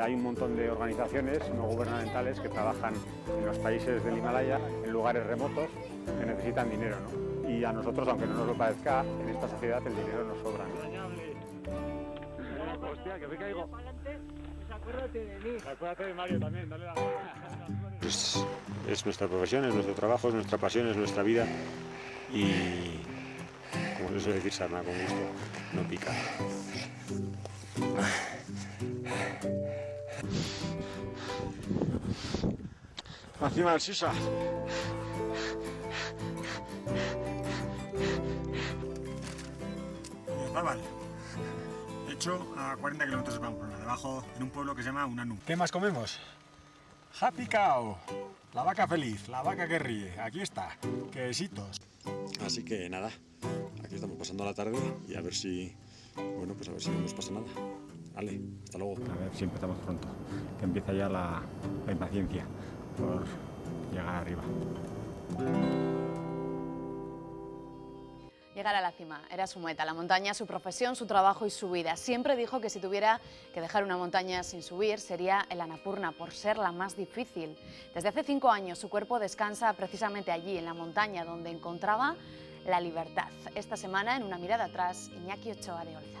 Hay un montón de organizaciones no gubernamentales que trabajan en los países del Himalaya, en lugares remotos, que necesitan dinero, ¿no? Y a nosotros, aunque no nos lo parezca, en esta sociedad el dinero nos sobra, ¿no? Hostia, que me caigo. Acuérdate de mí. Acuérdate de Mario también, dale la mano. Es nuestra profesión, es nuestro trabajo, es nuestra pasión, es nuestra vida y, como le suele decir Sarna, con gusto no pica. Encima del Sisa. Bárbaro. De hecho, a 40 kilómetros de Pamplona, debajo, en un pueblo que se llama Unanú. ¿Qué más comemos? Happy cow, la vaca feliz, la vaca que ríe. Aquí está, quesitos. Así que nada, aquí estamos pasando la tarde y a ver si, bueno, pues a ver si no nos pasa nada. Vale, hasta luego. A ver si empezamos pronto, que empieza ya la impaciencia por llegar arriba. Llegar a la cima era su meta, la montaña, su profesión, su trabajo y su vida. Siempre dijo que si tuviera que dejar una montaña sin subir sería el Annapurna, por ser la más difícil. Desde hace 5 años su cuerpo descansa precisamente allí, en la montaña, donde encontraba la libertad. Esta semana, en Una mirada atrás, Iñaki Ochoa de Olza.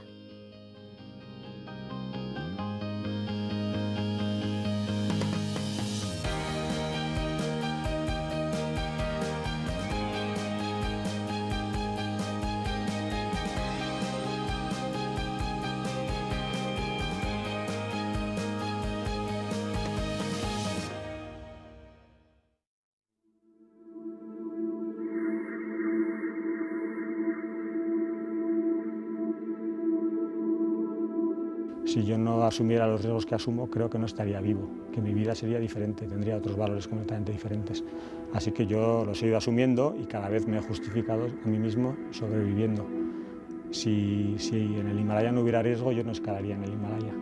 Si yo no asumiera los riesgos que asumo, creo que no estaría vivo, que mi vida sería diferente, tendría otros valores completamente diferentes. Así que yo los he ido asumiendo y cada vez me he justificado a mí mismo sobreviviendo. Si en el Himalaya no hubiera riesgo, yo no escalaría en el Himalaya.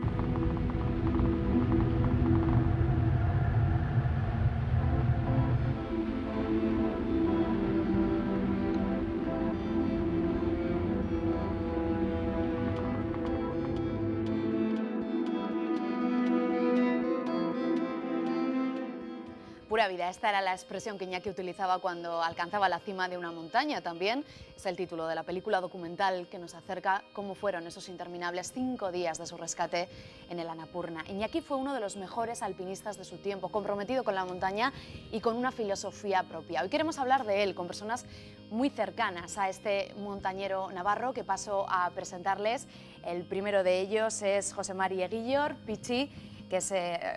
Pura vida, esta era la expresión que Iñaki utilizaba cuando alcanzaba la cima de una montaña. También es el título de la película documental que nos acerca cómo fueron esos interminables 5 días de su rescate en el Annapurna. Iñaki fue uno de los mejores alpinistas de su tiempo, comprometido con la montaña y con una filosofía propia. Hoy queremos hablar de él con personas muy cercanas a este montañero navarro que paso a presentarles. El primero de ellos es José Mari Eguillor, Pichi, que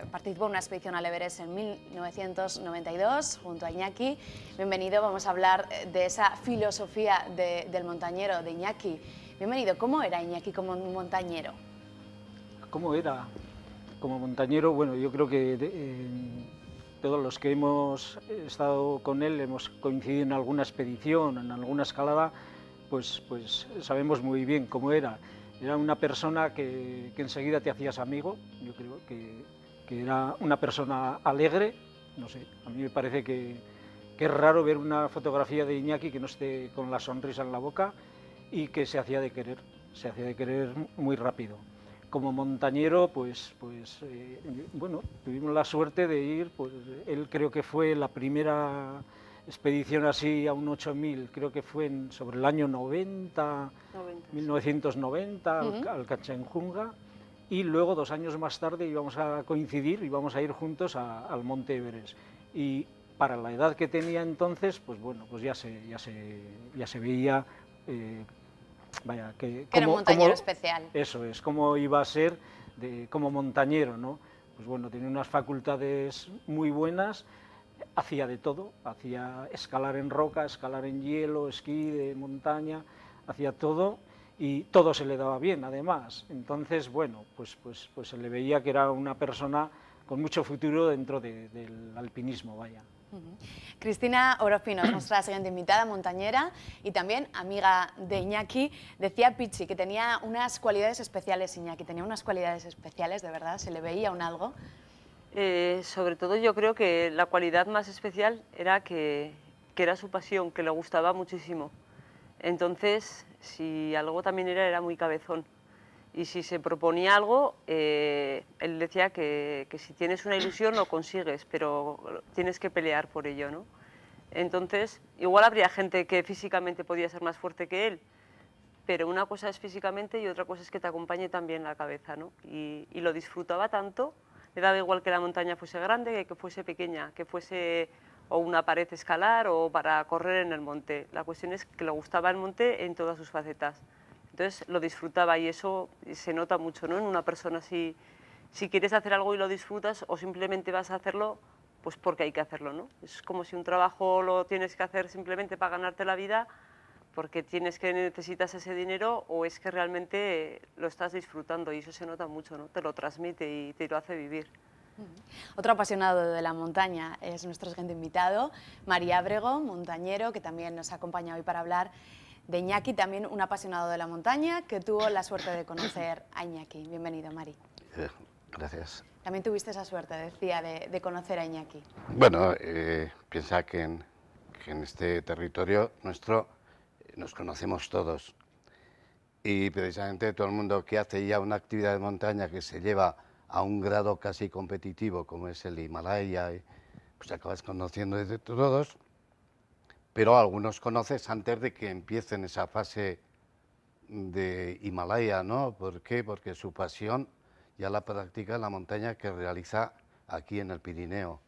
participó en una expedición al Everest en 1992 junto a Iñaki. Bienvenido, vamos a hablar de esa filosofía del montañero, de Iñaki. Bienvenido, ¿cómo era Iñaki como montañero? ¿Cómo era como montañero? Bueno, yo creo que todos los que hemos estado con él, hemos coincidido en alguna expedición, en alguna escalada, pues sabemos muy bien cómo era. Era una persona que enseguida te hacías amigo. Yo creo que era una persona alegre. No sé, a mí me parece que es raro ver una fotografía de Iñaki que no esté con la sonrisa en la boca y que se hacía de querer muy rápido. Como montañero, bueno, tuvimos la suerte de ir, pues él creo que fue la primera expedición así a un 8000, creo que fue sobre el año 1990, al Kanchenjunga, y luego 2 años más tarde íbamos a coincidir, íbamos a ir juntos al Monte Everest. Y para la edad que tenía entonces, pues bueno, pues ya se veía, vaya, que era un montañero especial. Eso es, cómo iba a ser como montañero, ¿no? Pues bueno, tenía unas facultades muy buenas. Hacía de todo, hacía escalar en roca, escalar en hielo, esquí de montaña, hacía todo y todo se le daba bien además. Entonces, bueno, pues se le veía que era una persona con mucho futuro dentro del alpinismo, vaya. Cristina Orofino, nuestra siguiente invitada, montañera y también amiga de Iñaki. Decía Pichi que tenía unas cualidades especiales, Iñaki, tenía unas cualidades especiales, de verdad, ¿se le veía un algo? Sobre todo yo creo que la cualidad más especial era que era su pasión, que le gustaba muchísimo. Entonces, si algo también era muy cabezón. Y si se proponía algo, él decía que si tienes una ilusión lo consigues, pero tienes que pelear por ello, ¿no? Entonces, igual habría gente que físicamente podía ser más fuerte que él, pero una cosa es físicamente y otra cosa es que te acompañe también la cabeza, ¿no? Y lo disfrutaba tanto, le daba igual que la montaña fuese grande, que fuese pequeña, que fuese o una pared escalar o para correr en el monte. La cuestión es que le gustaba el monte en todas sus facetas. Entonces lo disfrutaba y eso se nota mucho, ¿no? En una persona, si quieres hacer algo y lo disfrutas o simplemente vas a hacerlo, pues porque hay que hacerlo, ¿no? Es como si un trabajo lo tienes que hacer simplemente para ganarte la vida, porque necesitas ese dinero, o es que realmente lo estás disfrutando, y eso se nota mucho, ¿no? Te lo transmite y te lo hace vivir. Otro apasionado de la montaña es nuestro siguiente invitado, Mari Ábrego, montañero, que también nos acompaña hoy para hablar de Iñaki, también un apasionado de la montaña que tuvo la suerte de conocer a Iñaki. Bienvenido, Mari. Gracias. También tuviste esa suerte, decía, de conocer a Iñaki. Bueno, piensa que en este territorio nuestro nos conocemos todos, y precisamente todo el mundo que hace ya una actividad de montaña que se lleva a un grado casi competitivo como es el Himalaya, pues acabas conociendo de todos, pero algunos conoces antes de que empiecen esa fase de Himalaya, ¿no? ¿Por qué? Porque su pasión ya la practica en la montaña que realiza aquí en el Pirineo.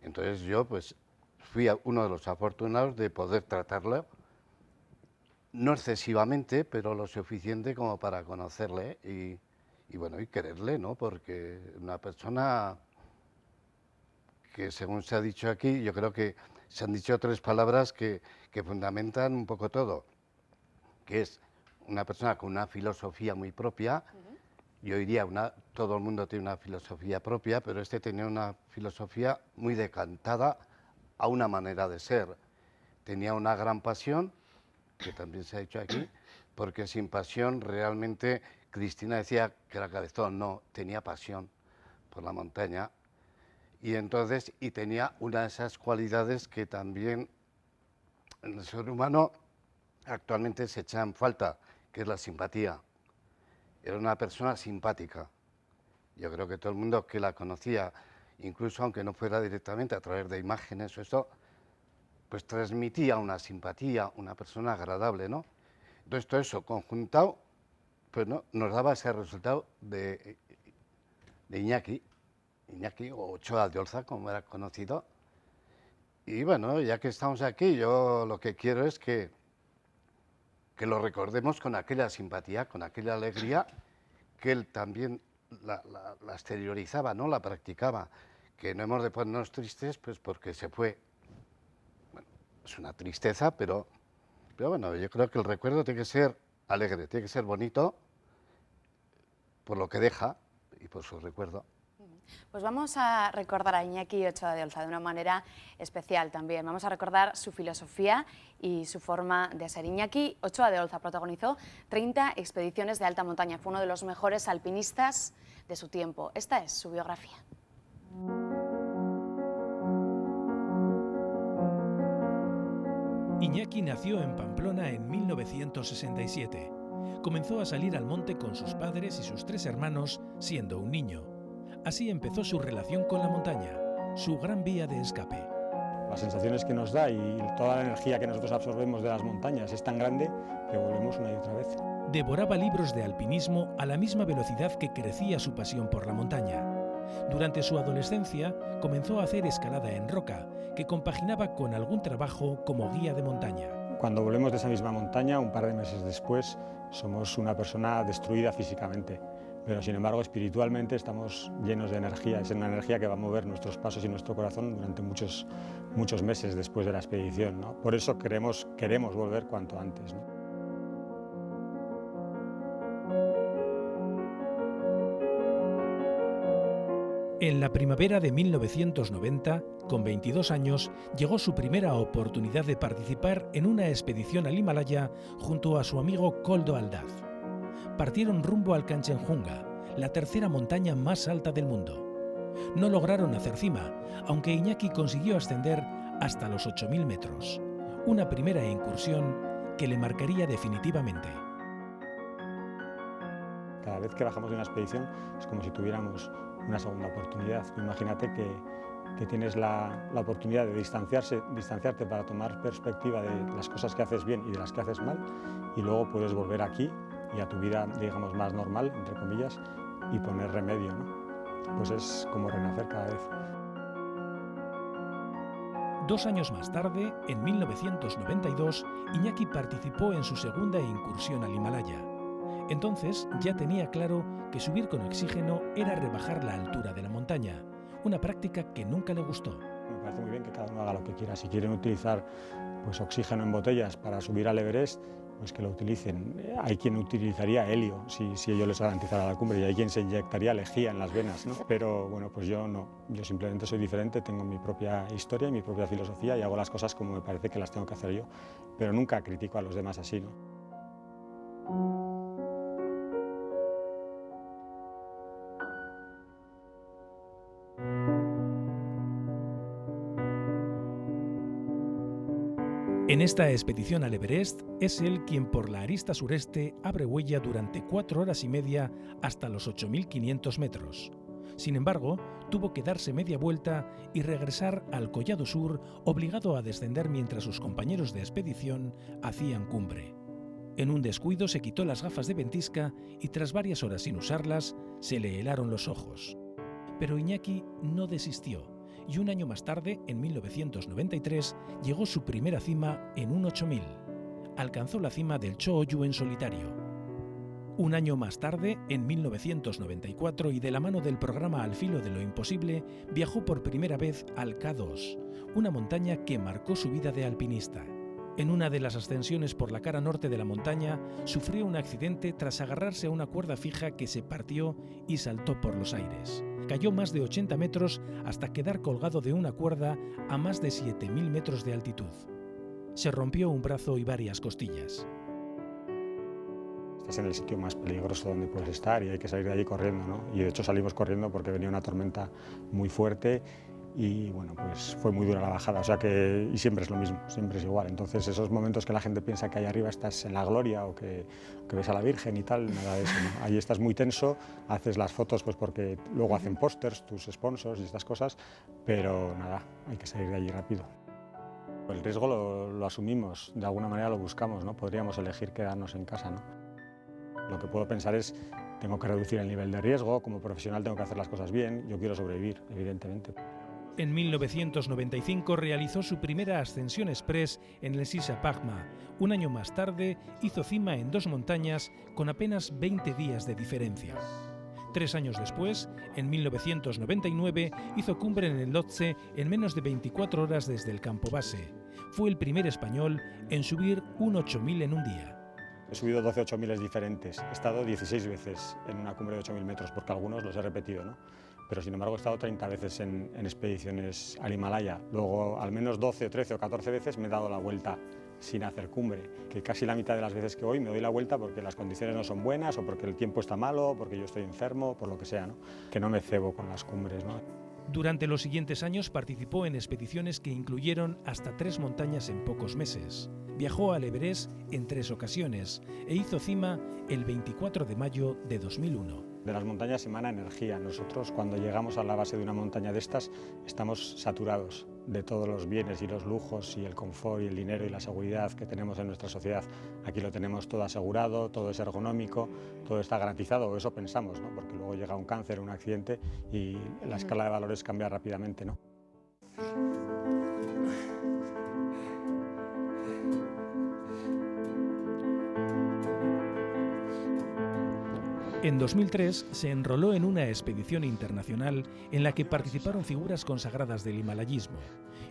Entonces yo pues fui uno de los afortunados de poder tratarlo, no excesivamente, pero lo suficiente como para conocerle y bueno, y quererle, ¿no? Porque una persona que, según se ha dicho aquí, yo creo que se han dicho tres palabras que fundamentan un poco todo, que es una persona con una filosofía muy propia. Yo diría, todo el mundo tiene una filosofía propia, pero este tenía una filosofía muy decantada a una manera de ser. Tenía una gran pasión, que también se ha dicho aquí, porque sin pasión realmente, Cristina decía que era cabezón, no, tenía pasión por la montaña. Y entonces, y tenía una de esas cualidades que también en el ser humano actualmente se echa en falta, que es la simpatía. Era una persona simpática. Yo creo que todo el mundo que la conocía, incluso aunque no fuera directamente a través de imágenes o esto, pues transmitía una simpatía, una persona agradable, ¿no? Entonces todo eso conjuntado, pues no, nos daba ese resultado de Iñaki o Ochoa de Olza, como era conocido. Y bueno, ya que estamos aquí, yo lo que quiero es que lo recordemos con aquella simpatía, con aquella alegría que él también la exteriorizaba, ¿no? La practicaba. Que no hemos de ponernos tristes, pues porque se fue. Bueno, es una tristeza, pero bueno, yo creo que el recuerdo tiene que ser alegre, tiene que ser bonito por lo que deja y por su recuerdo. Pues vamos a recordar a Iñaki Ochoa de Olza de una manera especial también. Vamos a recordar su filosofía y su forma de ser. Iñaki Ochoa de Olza protagonizó 30 expediciones de alta montaña. Fue uno de los mejores alpinistas de su tiempo. Esta es su biografía. Iñaki nació en Pamplona en 1967. Comenzó a salir al monte con sus padres y sus 3 hermanos siendo un niño. Así empezó su relación con la montaña, su gran vía de escape. Las sensaciones que nos da y toda la energía que nosotros absorbemos de las montañas es tan grande que volvemos una y otra vez. Devoraba libros de alpinismo a la misma velocidad que crecía su pasión por la montaña. Durante su adolescencia comenzó a hacer escalada en roca, que compaginaba con algún trabajo como guía de montaña. Cuando volvemos de esa misma montaña, un par de meses después, somos una persona destruida físicamente, pero sin embargo espiritualmente estamos llenos de energía. Es una energía que va a mover nuestros pasos y nuestro corazón durante muchos meses después de la expedición, ¿no? Por eso queremos volver cuanto antes, ¿no? En la primavera de 1990, con 22 años, llegó su primera oportunidad de participar en una expedición al Himalaya junto a su amigo Koldo Aldaz. Partieron rumbo al Kanchenjunga, la tercera montaña más alta del mundo. No lograron hacer cima, aunque Iñaki consiguió ascender hasta los 8.000 metros. Una primera incursión que le marcaría definitivamente. Cada vez que bajamos de una expedición es como si tuviéramos una segunda oportunidad. Imagínate que tienes la oportunidad de distanciarte para tomar perspectiva de las cosas que haces bien y de las que haces mal, y luego puedes volver aquí y a tu vida, digamos, más normal, entre comillas, y poner remedio, ¿no? Pues es como renacer cada vez. 2 años más tarde, en 1992, Iñaki participó en su segunda incursión al Himalaya. Entonces ya tenía claro que subir con oxígeno era rebajar la altura de la montaña, una práctica que nunca le gustó. Me parece muy bien que cada uno haga lo que quiera. Si quieren utilizar pues, oxígeno en botellas para subir al Everest, pues que lo utilicen. Hay quien utilizaría helio si ello les garantizara la cumbre, y hay quien se inyectaría lejía en las venas, ¿no? Pero bueno, pues yo no. Yo simplemente soy diferente, tengo mi propia historia y mi propia filosofía y hago las cosas como me parece que las tengo que hacer yo. Pero nunca critico a los demás así, ¿no? En esta expedición al Everest es él quien por la arista sureste abre huella durante 4 horas y media hasta los 8.500 metros. Sin embargo, tuvo que darse media vuelta y regresar al Collado Sur, obligado a descender mientras sus compañeros de expedición hacían cumbre. En un descuido se quitó las gafas de ventisca y tras varias horas sin usarlas, se le helaron los ojos. Pero Iñaki no desistió. Y un año más tarde, en 1993, llegó su primera cima en un 8000. Alcanzó la cima del Cho Oyu en solitario. Un año más tarde, en 1994, y de la mano del programa Al filo de lo imposible, viajó por primera vez al K2, una montaña que marcó su vida de alpinista. En una de las ascensiones por la cara norte de la montaña, sufrió un accidente tras agarrarse a una cuerda fija que se partió y saltó por los aires. Cayó más de 80 metros hasta quedar colgado de una cuerda a más de 7.000 metros de altitud. Se rompió un brazo y varias costillas. Estás en el sitio más peligroso donde puedes estar y hay que salir de allí corriendo, ¿no? Y de hecho salimos corriendo porque venía una tormenta muy fuerte y bueno, pues fue muy dura la bajada, o sea que y siempre es lo mismo, siempre es igual. Entonces esos momentos que la gente piensa que ahí arriba estás en la gloria o que ves a la Virgen y tal, nada de eso, ¿no? Ahí estás muy tenso, haces las fotos pues porque luego hacen pósters tus sponsors y estas cosas, pero nada, hay que salir de allí rápido. El riesgo lo asumimos, de alguna manera lo buscamos, ¿no? Podríamos elegir quedarnos en casa, ¿no? Lo que puedo pensar es, tengo que reducir el nivel de riesgo, como profesional tengo que hacer las cosas bien, yo quiero sobrevivir, evidentemente. En 1995 realizó su primera ascensión express en el Sisa Pagma. Un año más tarde hizo cima en 2 montañas con apenas 20 días de diferencia. 3 años después, en 1999, hizo cumbre en el Lhotse en menos de 24 horas desde el campo base. Fue el primer español en subir un 8000 en un día. He subido 12 8000 diferentes, he estado 16 veces en una cumbre de 8000 metros, porque algunos los he repetido, ¿no? Pero sin embargo he estado 30 veces en expediciones al Himalaya. Luego al menos 12 o 13 o 14 veces me he dado la vuelta sin hacer cumbre, que casi la mitad de las veces que voy me doy la vuelta porque las condiciones no son buenas o porque el tiempo está malo, o porque yo estoy enfermo, por lo que sea, ¿no? Que no me cebo con las cumbres, ¿no? Durante los siguientes años participó en expediciones que incluyeron hasta 3 montañas en pocos meses. Viajó al Everest en 3 ocasiones e hizo cima el 24 de mayo de 2001. De las montañas emana energía. Nosotros cuando llegamos a la base de una montaña de estas estamos saturados de todos los bienes y los lujos y el confort y el dinero y la seguridad que tenemos en nuestra sociedad. Aquí lo tenemos todo asegurado, todo es ergonómico, todo está garantizado, o eso pensamos, ¿no? Porque luego llega un cáncer, un accidente y la escala de valores cambia rápidamente, ¿no? En 2003 se enroló en una expedición internacional en la que participaron figuras consagradas del himalayismo.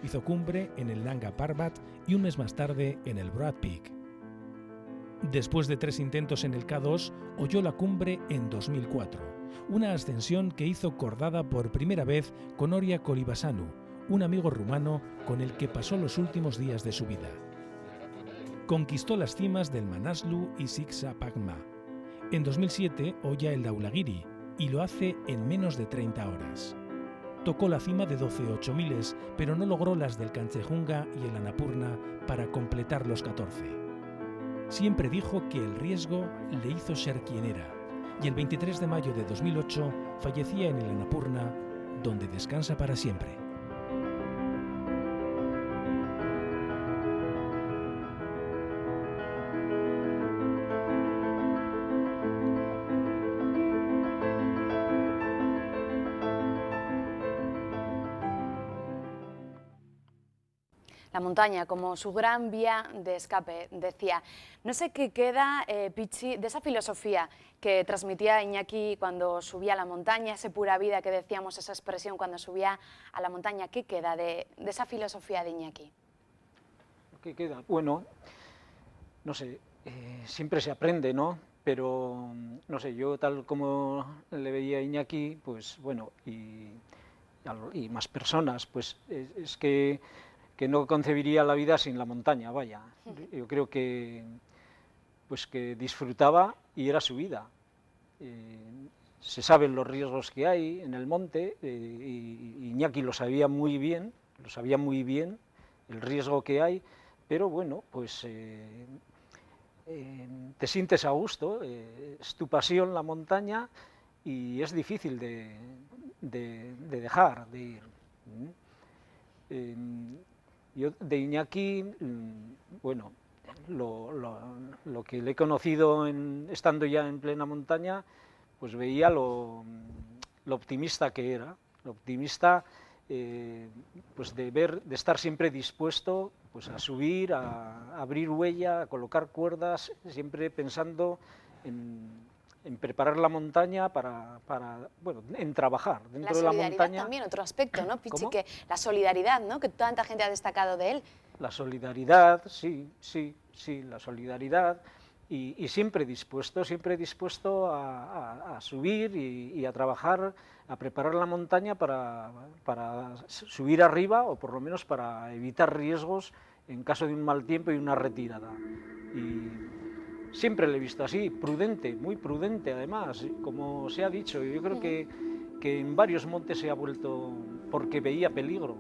Hizo cumbre en el Nanga Parbat y un mes más tarde en el Broad Peak. Después de 3 intentos en el K2, oyó la cumbre en 2004, una ascensión que hizo cordada por primera vez con Oria Kolibasanu, un amigo rumano con el que pasó los últimos días de su vida. Conquistó las cimas del Manaslu y Sisa Pagma. En 2007 oya el Dhaulagiri y lo hace en menos de 30 horas. Tocó la cima de 12 8000, pero no logró las del Kanchejunga y el Annapurna para completar los 14. Siempre dijo que el riesgo le hizo ser quien era. y el 23 de mayo de 2008 fallecía en el Annapurna, donde descansa para siempre. La montaña como su gran vía de escape, decía. No sé qué queda, Pichi, de esa filosofía que transmitía Iñaki cuando subía a la montaña, esa pura vida que decíamos, esa expresión cuando subía a la montaña. ¿Qué queda de esa filosofía de Iñaki? ¿Qué queda? Bueno, no sé, siempre se aprende, ¿no? Pero, no sé, yo tal como le veía a Iñaki, pues bueno, y más personas, pues es que no concebiría la vida sin la montaña, vaya. Yo creo que pues que disfrutaba y era su vida. Se saben los riesgos que hay en el monte, y Iñaki lo sabía muy bien, el riesgo que hay, pero bueno, pues te sientes a gusto, es tu pasión la montaña y es difícil de dejar de ir. Yo de Iñaki, bueno, lo que le he conocido estando ya en plena montaña, pues veía lo optimista que era, lo optimista pues de estar siempre dispuesto pues a subir, a abrir huella, a colocar cuerdas, siempre pensando en preparar la montaña para bueno, en trabajar dentro de la montaña. La solidaridad también, otro aspecto, ¿no, Pichi? Que la solidaridad, ¿no?, que tanta gente ha destacado de él. La solidaridad, sí, la solidaridad, y siempre dispuesto a subir y a trabajar, a preparar la montaña para subir arriba, o por lo menos para evitar riesgos en caso de un mal tiempo y una retirada. Y siempre le he visto así, prudente, muy prudente además, como se ha dicho. Yo creo que en varios montes se ha vuelto porque veía peligro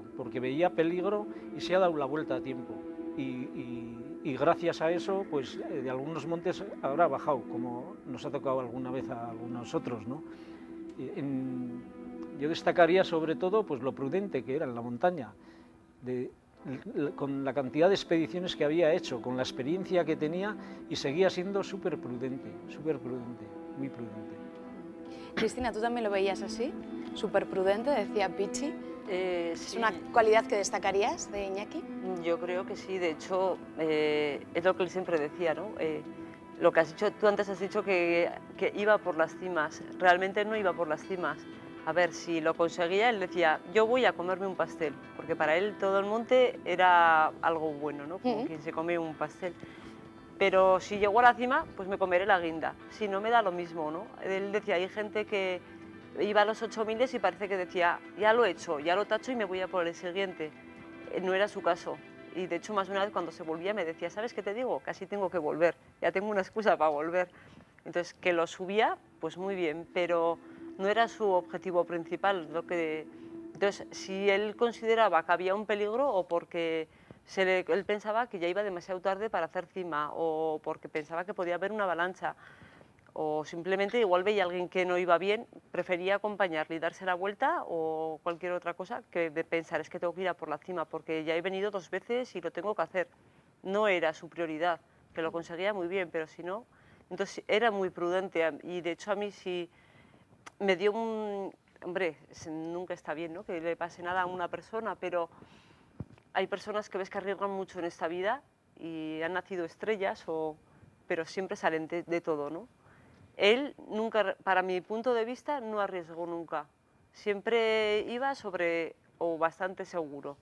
y se ha dado la vuelta a tiempo. Y gracias a eso, pues de algunos montes habrá bajado, como nos ha tocado alguna vez a algunos otros, ¿no? Yo destacaría sobre todo pues lo prudente que era en la montaña, con la cantidad de expediciones que había hecho, con la experiencia que tenía, y seguía siendo súper prudente, muy prudente. Cristina, ¿tú también lo veías así? ¿Súper prudente, decía Pichi? ¿Es Sí. una cualidad que destacarías de Iñaki? Yo creo que sí, de hecho, es lo que él siempre decía, ¿no? Lo que has dicho, tú antes has dicho que iba por las cimas, realmente no iba por las cimas. A ver, si lo conseguía, él decía, yo voy a comerme un pastel, porque para él todo el monte era algo bueno, ¿no? Como quien se come un pastel. Pero si llego a la cima, pues me comeré la guinda, si no me da lo mismo, ¿no? Él decía, hay gente que iba a los 8000 y parece que decía, ya lo he hecho, ya lo tacho y me voy a por el siguiente. No era su caso. Y de hecho, más de una vez cuando se volvía me decía, ¿sabes qué te digo? Casi tengo que volver, ya tengo una excusa para volver. Entonces, que lo subía, pues muy bien, pero no era su objetivo principal. Entonces, si él consideraba que había un peligro, o porque él pensaba que ya iba demasiado tarde para hacer cima, o porque pensaba que podía haber una avalancha, o simplemente igual veía a alguien que no iba bien, prefería acompañarle y darse la vuelta, o cualquier otra cosa, que de pensar, es que tengo que ir a por la cima, porque ya he venido 2 veces y lo tengo que hacer. No era su prioridad, que lo conseguía muy bien, pero si no... Entonces era muy prudente, y de hecho a mí sí me dio un... Hombre, nunca está bien, ¿no?, que le pase nada a una persona, pero hay personas que ves que arriesgan mucho en esta vida y han nacido estrellas, pero siempre salen de todo, ¿no? Él nunca, para mi punto de vista, no arriesgó nunca. Siempre iba o bastante seguro.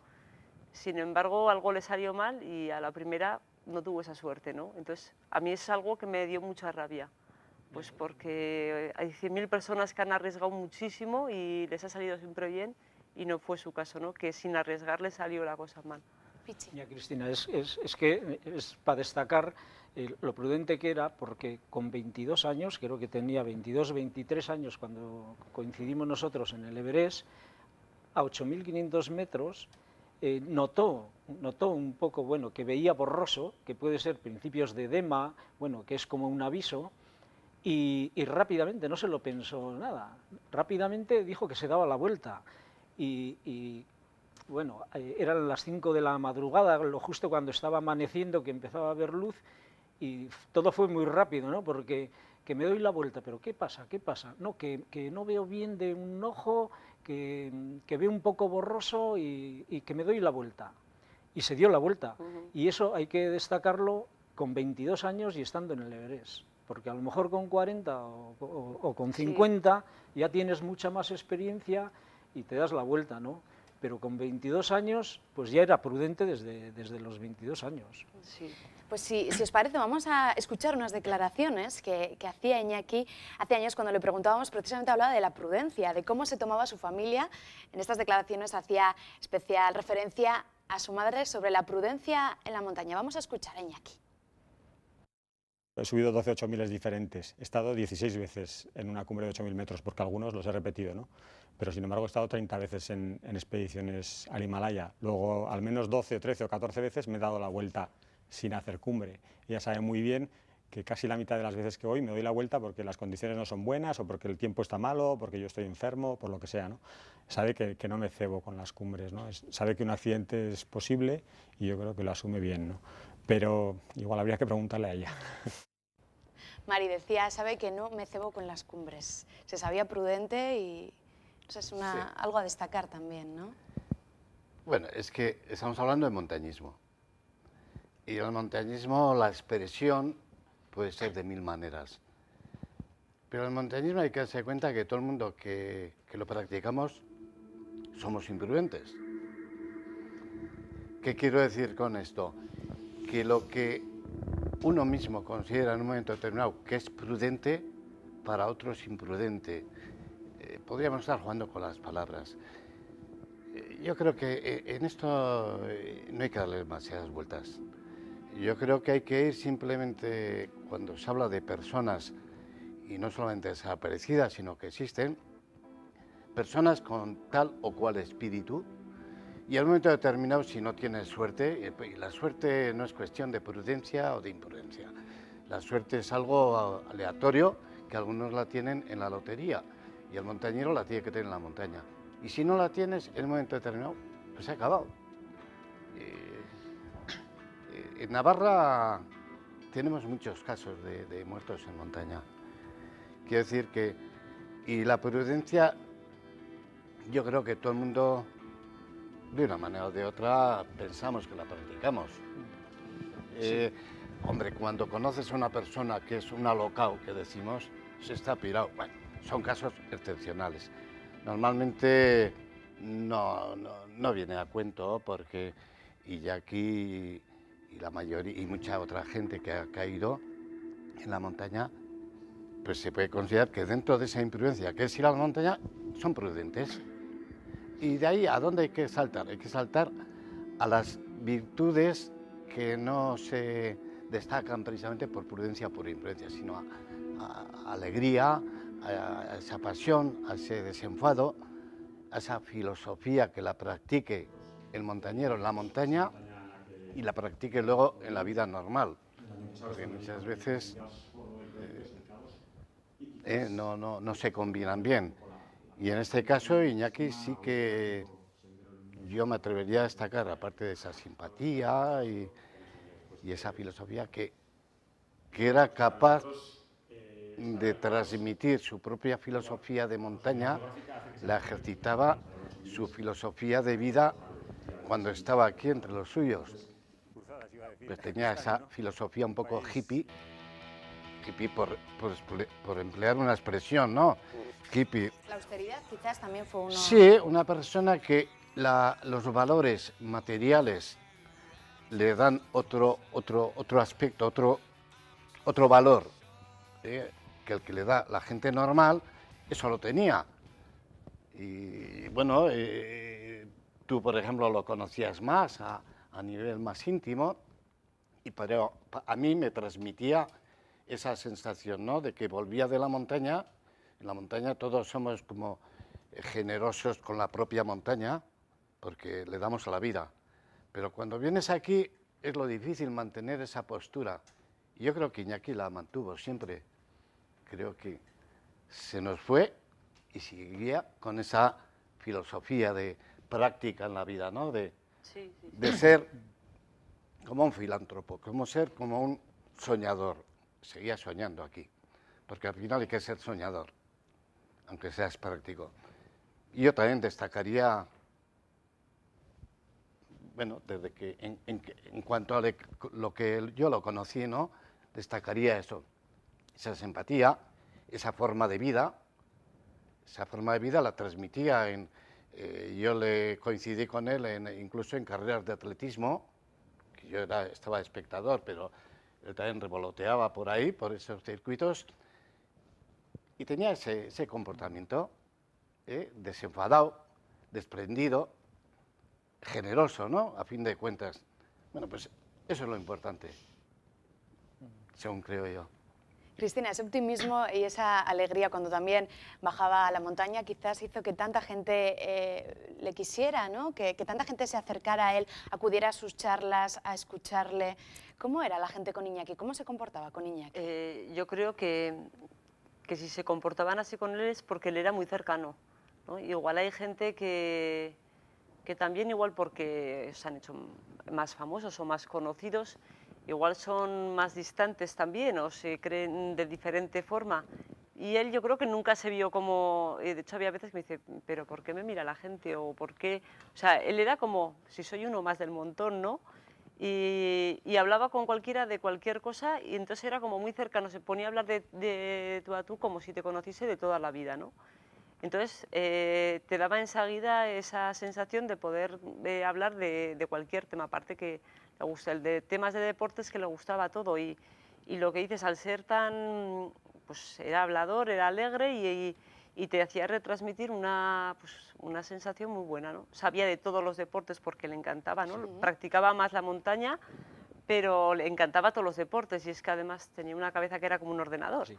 Sin embargo, algo le salió mal y a la primera no tuvo esa suerte, ¿no? Entonces, a mí es algo que me dio mucha rabia, pues porque hay 100.000 personas que han arriesgado muchísimo y les ha salido siempre bien, y no fue su caso, ¿no?, que sin arriesgar le salió la cosa mal. Pichi. Ya, Cristina, es que es para destacar lo prudente que era, porque con 22 años, creo que tenía 22, 23 años cuando coincidimos nosotros en el Everest, a 8.500 metros, notó un poco, bueno, que veía borroso, que puede ser principios de edema, bueno, que es como un aviso, y rápidamente, no se lo pensó nada, rápidamente dijo que se daba la vuelta y bueno, eran las 5 de la madrugada, lo justo cuando estaba amaneciendo, que empezaba a haber luz, y todo fue muy rápido, ¿no? Porque que me doy la vuelta, pero ¿qué pasa? ¿Qué pasa? No, que no veo bien de un ojo, que veo un poco borroso y que me doy la vuelta. Y se dio la vuelta. Y eso hay que destacarlo con 22 años y estando en el Everest. Porque a lo mejor con 40 o con 50 ya tienes mucha más experiencia y te das la vuelta, ¿no? Pero con 22 años, pues ya era prudente desde los 22 años. Sí. Pues si os parece, vamos a escuchar unas declaraciones que hacía Iñaki hace años cuando le preguntábamos, precisamente hablaba de la prudencia, de cómo se tomaba su familia. En estas declaraciones hacía especial referencia a su madre sobre la prudencia en la montaña. Vamos a escuchar a Iñaki. He subido 12 8000 diferentes, he estado 16 veces en una cumbre de 8000 metros, porque algunos los he repetido, ¿no? Pero sin embargo he estado 30 veces en expediciones al Himalaya. Luego al menos 12 o 13 o 14 veces me he dado la vuelta sin hacer cumbre. Ella sabe muy bien que casi la mitad de las veces que voy me doy la vuelta porque las condiciones no son buenas o porque el tiempo está malo, o porque yo estoy enfermo, por lo que sea, ¿no? Sabe que no me cebo con las cumbres, ¿no? Sabe que un accidente es posible y yo creo que lo asume bien, ¿no? Pero igual habría que preguntarle a ella. Mari decía, sabe que no me cebo con las cumbres. Se sabía prudente y eso es algo a destacar también, ¿no? Bueno, es que estamos hablando de montañismo. Y el montañismo, la expresión puede ser de 1000 maneras. Pero el montañismo hay que darse cuenta que todo el mundo que lo practicamos somos imprudentes. ¿Qué quiero decir con esto? Que lo que uno mismo considera en un momento determinado que es prudente, para otro es imprudente. Podríamos estar jugando con las palabras. Yo creo que en esto no hay que darle demasiadas vueltas. Yo creo que hay que ir simplemente, cuando se habla de personas, y no solamente desaparecidas, sino que existen, personas con tal o cual espíritu, y en un momento determinado, si no tienes suerte, y la suerte no es cuestión de prudencia o de imprudencia, la suerte es algo aleatorio, que algunos la tienen en la lotería, y el montañero la tiene que tener en la montaña. Y si no la tienes, en un momento determinado, pues se ha acabado. En Navarra tenemos muchos casos de muertos en montaña. Quiero decir que, y la prudencia, yo creo que todo el mundo, de una manera o de otra, pensamos que la practicamos. Hombre, cuando conoces a una persona que es un alocao, que decimos, se está pirado. Bueno, son casos excepcionales. Normalmente no viene a cuento porque Iñaki y la mayoría y mucha otra gente que ha caído en la montaña, pues se puede considerar que dentro de esa imprudencia que es ir a la montaña, son prudentes. Y de ahí, ¿a dónde hay que saltar? Hay que saltar a las virtudes que no se destacan precisamente por prudencia o por imprudencia, sino a alegría, a esa pasión, a ese desenfado, a esa filosofía que la practique el montañero en la montaña y la practique luego en la vida normal, porque muchas veces no se combinan bien. Y en este caso Iñaki sí que yo me atrevería a destacar, aparte de esa simpatía y esa filosofía, que era capaz de transmitir su propia filosofía de montaña, la ejercitaba su filosofía de vida cuando estaba aquí entre los suyos. Pues tenía esa filosofía un poco hippie por emplear una expresión, ¿no? Hippie. La austeridad quizás también fue uno... Sí, una persona que los valores materiales le dan otro aspecto, otro valor, que el que le da la gente normal, eso lo tenía. Y bueno, tú por ejemplo lo conocías más a nivel más íntimo, pero a mí me transmitía esa sensación, ¿no?, de que volvía de la montaña. En la montaña todos somos como generosos con la propia montaña, porque le damos a la vida. Pero cuando vienes aquí es lo difícil mantener esa postura. Y yo creo que Iñaki la mantuvo siempre. creo que se nos fue y seguía con esa filosofía de práctica en la vida, ¿no? De ser como un filántropo, como un soñador. Seguía soñando aquí, porque al final hay que ser soñador, aunque seas práctico. Y yo también destacaría, bueno, desde que en cuanto a lo que yo lo conocí, ¿no? Destacaría eso, esa simpatía, esa forma de vida. Esa forma de vida la transmitía yo le coincidí con él incluso en carreras de atletismo, que yo estaba espectador, pero él también revoloteaba por ahí, por esos circuitos, y tenía ese comportamiento desenfadado, desprendido, generoso, ¿no? A fin de cuentas. Bueno, pues eso es lo importante, según creo yo. Cristina, ese optimismo y esa alegría cuando también bajaba a la montaña quizás hizo que tanta gente le quisiera, ¿no? Que tanta gente se acercara a él, acudiera a sus charlas, a escucharle. ¿Cómo era la gente con Iñaki? ¿Cómo se comportaba con Iñaki? Yo creo que si se comportaban así con él es porque él era muy cercano, ¿no? Igual hay gente que también, igual porque se han hecho más famosos o más conocidos, igual son más distantes también o se creen de diferente forma. Y él yo creo que nunca se vio como... De hecho había veces que me dice, pero ¿por qué me mira la gente? O ¿por qué? O sea, él era como, si soy uno más del montón, ¿no? Y hablaba con cualquiera de cualquier cosa y entonces era como muy cercano, se ponía a hablar de tú a tú como si te conociese de toda la vida, ¿no? Entonces te daba enseguida esa sensación de poder hablar de cualquier tema, aparte que le gusta, el de temas de deportes que le gustaba todo y lo que dices, al ser tan, pues era hablador, era alegre y te hacía retransmitir una sensación muy buena, ¿no? Sabía de todos los deportes porque le encantaba, ¿no? Sí. Practicaba más la montaña, pero le encantaba todos los deportes y es que además tenía una cabeza que era como un ordenador. Sí.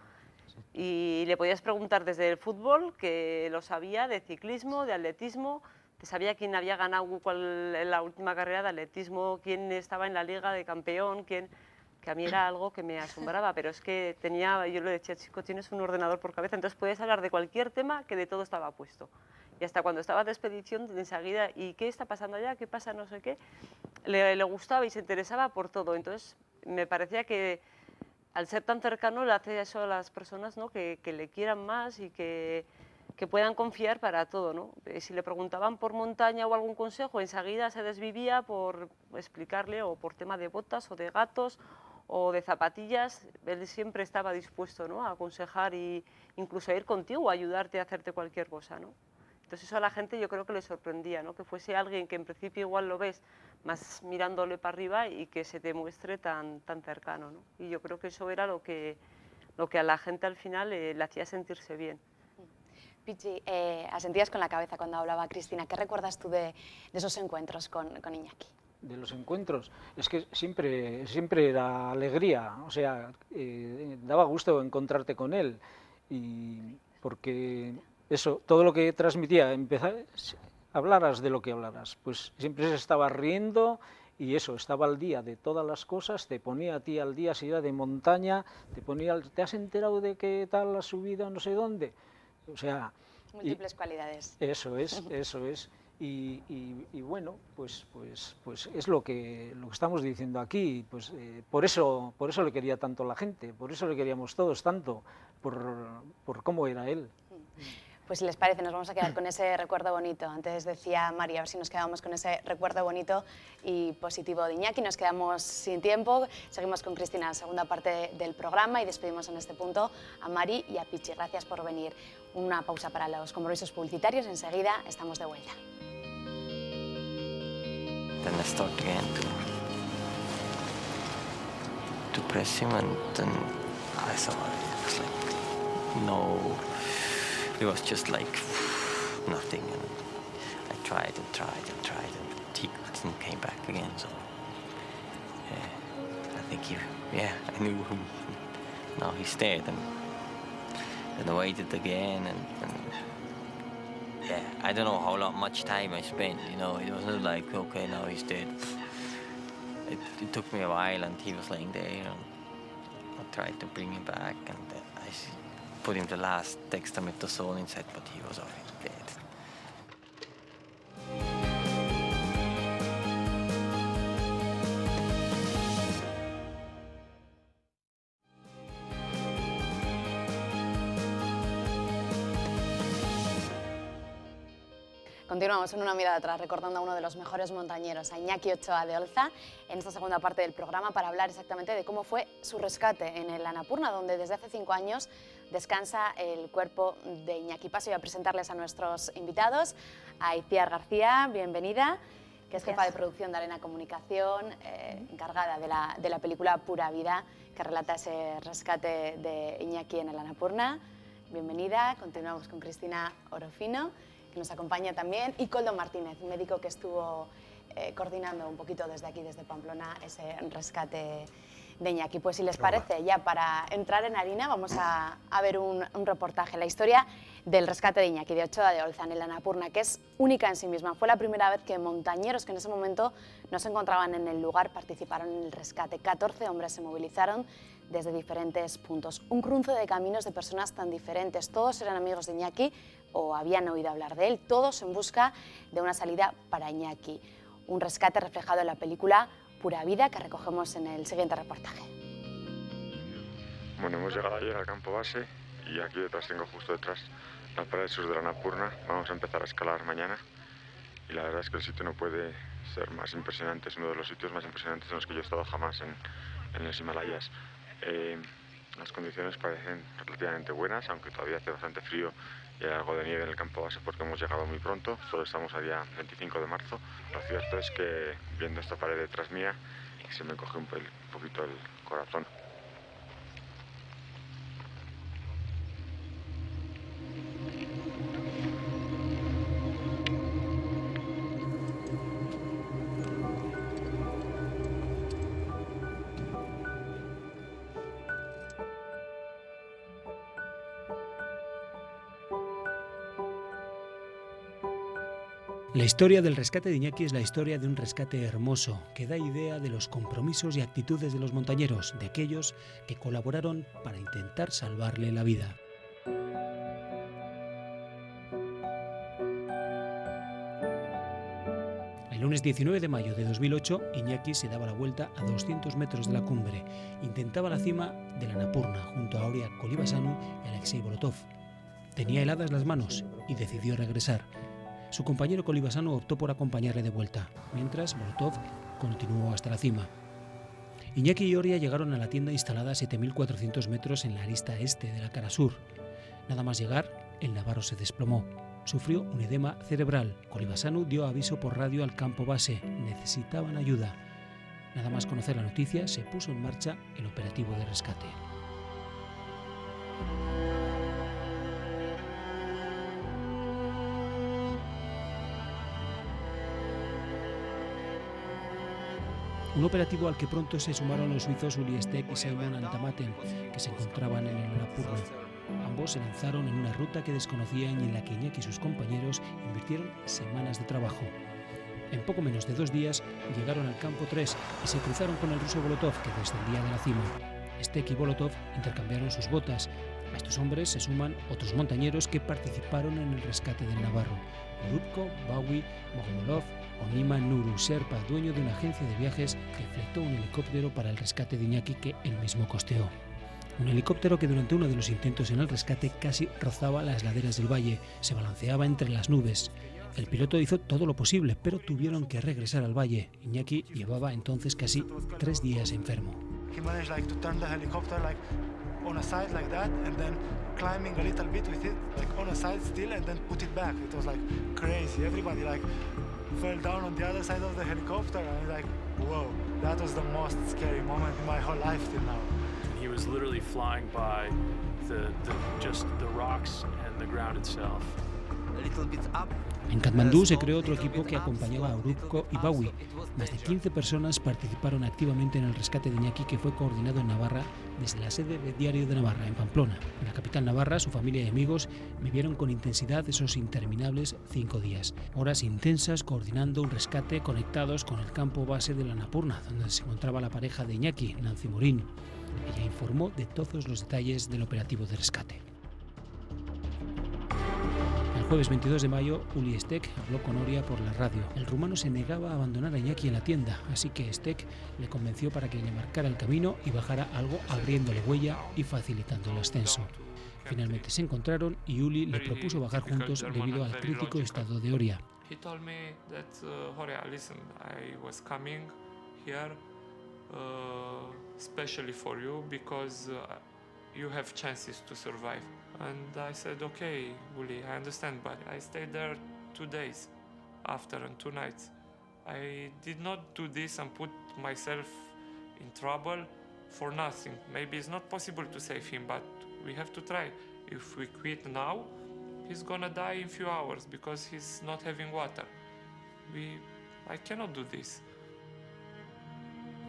Y le podías preguntar desde el fútbol, que lo sabía, de ciclismo, de atletismo, te sabía quién había ganado en la última carrera de atletismo, quién estaba en la liga de campeón, que a mí era algo que me asombraba, pero es que yo le decía, chico, tienes un ordenador por cabeza, entonces puedes hablar de cualquier tema que de todo estaba puesto. Y hasta cuando estaba de expedición, enseguida, ¿y qué está pasando allá? ¿Qué pasa? No sé qué. Le gustaba y se interesaba por todo, entonces me parecía que al ser tan cercano le hace eso a las personas, ¿no? que le quieran más y que puedan confiar para todo, ¿no? Si le preguntaban por montaña o algún consejo, enseguida se desvivía por explicarle o por tema de botas o de gatos o de zapatillas, él siempre estaba dispuesto, ¿no? a aconsejar e incluso a ir contigo, a ayudarte a hacerte cualquier cosa, ¿no? Entonces eso a la gente yo creo que le sorprendía, ¿no? Que fuese alguien que en principio igual lo ves más mirándole para arriba y que se te muestre tan cercano, ¿no? Y yo creo que eso era lo que a la gente al final le hacía sentirse bien. Pichi, asentías con la cabeza cuando hablaba Cristina. ¿Qué recuerdas tú de esos encuentros con Iñaki? De los encuentros, es que siempre era alegría, o sea, daba gusto encontrarte con él, y porque eso, todo lo que transmitía, hablaras de lo que hablaras, pues siempre se estaba riendo y eso, estaba al día de todas las cosas, te ponía a ti al día, si era de montaña, ¿te has enterado de qué tal has subido no sé dónde? O sea... Múltiples cualidades. Eso es. Y bueno, pues es lo que estamos diciendo aquí, pues por eso le quería tanto la gente, por eso le queríamos todos tanto, por cómo era él. Pues si les parece, nos vamos a quedar con ese recuerdo bonito. Antes decía María, a ver si nos quedamos con ese recuerdo bonito y positivo de Iñaki. Nos quedamos sin tiempo, seguimos con Cristina en la segunda parte del programa y despedimos en este punto a Mari y a Pichi. Gracias por venir. Una pausa para los compromisos publicitarios, enseguida estamos de vuelta. Then I start again to press him, and then I saw it was like no, it was just like nothing, and I tried, and he came back again. So I think I knew him. Now he's dead, and I waited again, and yeah, I don't know how much time I spent, you know, it wasn't like, okay, now he's dead. It took me a while, and he was laying there, and I tried to bring him back, and put him to last dextromethasone inside, but he was already dead. Continuamos en una mirada atrás, recordando a uno de los mejores montañeros, a Iñaki Ochoa de Olza, en esta segunda parte del programa para hablar exactamente de cómo fue su rescate en el Annapurna, donde desde hace 5 años descansa el cuerpo de Iñaki. Paso a presentarles a nuestros invitados, a Itziar García, bienvenida, que es jefa de producción de Arena Comunicación, encargada de la película Pura Vida, que relata ese rescate de Iñaki en el Annapurna. Bienvenida. Continuamos con Cristina Orofino, que nos acompaña también, y Koldo Martínez, médico que estuvo coordinando un poquito desde aquí, desde Pamplona, ese rescate de Iñaki. Pues si les parece, ya para entrar en harina, vamos a ver un reportaje, la historia del rescate de Iñaki, de Ochoa de Olza, en el Annapurna, que es única en sí misma. Fue la primera vez que montañeros que en ese momento no se encontraban en el lugar participaron en el rescate. 14 hombres se movilizaron desde diferentes puntos. Un cruce de caminos de personas tan diferentes. Todos eran amigos de Iñaki o habían oído hablar de él, todos en busca de una salida para Iñaki. Un rescate reflejado en la película Pura Vida, que recogemos en el siguiente reportaje. Bueno, hemos llegado ayer al campo base y aquí detrás tengo, justo detrás, las paredes sur de la Annapurna. Vamos a empezar a escalar mañana y la verdad es que el sitio no puede ser más impresionante. Es uno de los sitios más impresionantes en los que yo he estado jamás en los Himalayas. Las condiciones parecen relativamente buenas, aunque todavía hace bastante frío y hay algo de nieve en el campo base porque hemos llegado muy pronto. Solo estamos a día 25 de marzo. Lo cierto es que viendo esta pared detrás mía se me coge un poquito el corazón. La historia del rescate de Iñaki es la historia de un rescate hermoso, que da idea de los compromisos y actitudes de los montañeros, de aquellos que colaboraron para intentar salvarle la vida. El lunes 19 de mayo de 2008, Iñaki se daba la vuelta a 200 metros de la cumbre. Intentaba la cima del Annapurna junto a Aurea Kolibasanu y Alexei Bolotov. Tenía heladas las manos y decidió regresar. Su compañero Kolibasanu optó por acompañarle de vuelta, mientras Bolotov continuó hasta la cima. Iñaki y Aurea llegaron a la tienda instalada a 7.400 metros en la arista este de la cara sur. Nada más llegar, el navarro se desplomó. Sufrió un edema cerebral. Kolibasanu dio aviso por radio al campo base. Necesitaban ayuda. Nada más conocer la noticia, se puso en marcha el operativo de rescate. Un operativo al que pronto se sumaron los suizos Uli Steck y Simon Antamaten, que se encontraban en el Annapurna. Ambos se lanzaron en una ruta que desconocían y en la que Iñaki y sus compañeros invirtieron semanas de trabajo. En poco menos de 2 días llegaron al campo 3 y se cruzaron con el ruso Bolotov, que descendía de la cima. Steck y Bolotov intercambiaron sus botas. A estos hombres se suman otros montañeros que participaron en el rescate del navarro: Urubko, Bawi, Bogomolov o Nima Nuru Sherpa, dueño de una agencia de viajes que fletó un helicóptero para el rescate de Iñaki que él mismo costeó. Un helicóptero que durante uno de los intentos en el rescate casi rozaba las laderas del valle, se balanceaba entre las nubes. El piloto hizo todo lo posible, pero tuvieron que regresar al valle. Iñaki llevaba entonces casi 3 días enfermo. On a side like that and then climbing a little bit with it like on a side still and then put it back. It was like crazy. Everybody like fell down on the other side of the helicopter and like whoa, that was the most scary moment in my whole life till now. He was literally flying by just the rocks and the ground itself. A little bit up. En Katmandú se creó otro equipo que acompañaba a Urubko y Bawi. Más de 15 personas participaron activamente en el rescate de Iñaki, que fue coordinado en Navarra desde la sede de Diario de Navarra, en Pamplona. En la capital navarra, su familia y amigos vivieron con intensidad esos interminables 5 días. Horas intensas coordinando un rescate, conectados con el campo base de la Annapurna, donde se encontraba la pareja de Iñaki, Nancy Morín. Ella informó de todos los detalles del operativo de rescate. jueves 22 de mayo, Uli Stek habló con Oria por la radio. El rumano se negaba a abandonar a Iñaki en la tienda, así que Stek le convenció para que le marcara el camino y bajara algo abriéndole huella y facilitando el ascenso. Finalmente se encontraron y Uli le propuso bajar juntos debido al crítico estado de Oria. He told me that, Horia, listen, I was coming here especially for you because you have chances to survive. And I said, okay, Uli, I understand, but I stayed there 2 days after and 2 nights. I did not do this and put myself in trouble for nothing. Maybe it's not possible to save him, but we have to try. If we quit now, he's gonna die in few hours because he's not having water. I cannot do this.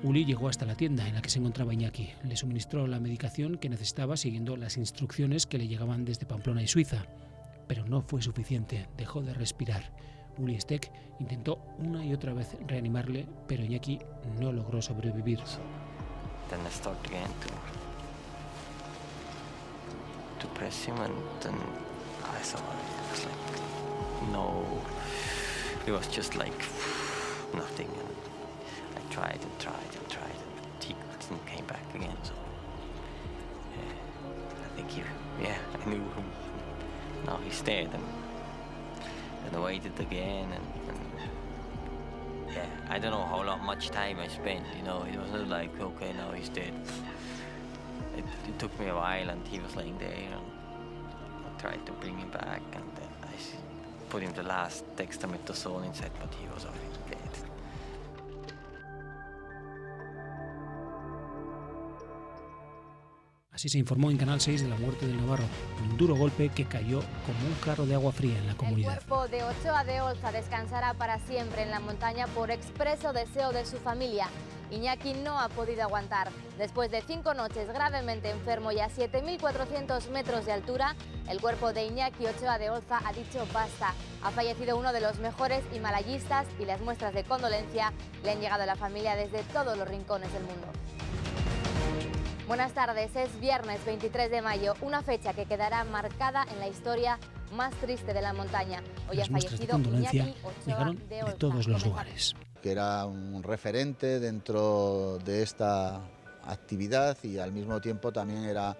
Uli llegó hasta la tienda en la que se encontraba Iñaki. Le suministró la medicación que necesitaba siguiendo las instrucciones que le llegaban desde Pamplona y Suiza. Pero no fue suficiente, dejó de respirar. Uli Stek intentó una y otra vez reanimarle, pero Iñaki no logró sobrevivir. Then I start again to press him, and then I saw it was like no, it was just like nothing. And I tried and tried and tried, and he came back again. So I think I knew him. Now he's dead, and I waited again, and I don't know how much time I spent. You know, it wasn't like okay, now he's dead. It took me a while, and he was laying there, and I tried to bring him back, and then I put him the last dextromethasone inside, but he was already dead. Así se informó en Canal 6 de la muerte del navarro, un duro golpe que cayó como un jarro de agua fría en la comunidad. El cuerpo de Ochoa de Olza descansará para siempre en la montaña por expreso deseo de su familia. Iñaki no ha podido aguantar. Después de 5 noches gravemente enfermo y a 7.400 metros de altura, el cuerpo de Iñaki Ochoa de Olza ha dicho basta. Ha fallecido uno de los mejores himalayistas y las muestras de condolencia le han llegado a la familia desde todos los rincones del mundo. Buenas tardes, es viernes 23 de mayo, una fecha que quedará marcada en la historia más triste de la montaña. Hoy ha fallecido Iñaki Ochoa de Olza. De todos los lugares. Que era un referente dentro de esta actividad y al mismo tiempo también era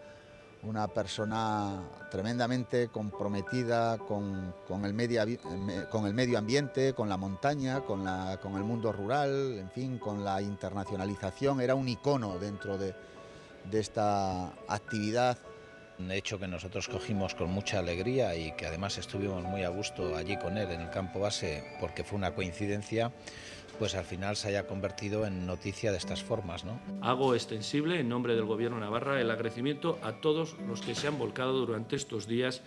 una persona tremendamente comprometida con el medio ambiente, con la montaña, con el mundo rural, en fin, con la internacionalización. Era un icono dentro de esta actividad. Un hecho que nosotros cogimos con mucha alegría y que además estuvimos muy a gusto allí con él en el campo base porque fue una coincidencia, pues al final se haya convertido en noticia de estas formas, ¿no? Hago extensible en nombre del Gobierno de Navarra el agradecimiento a todos los que se han volcado durante estos días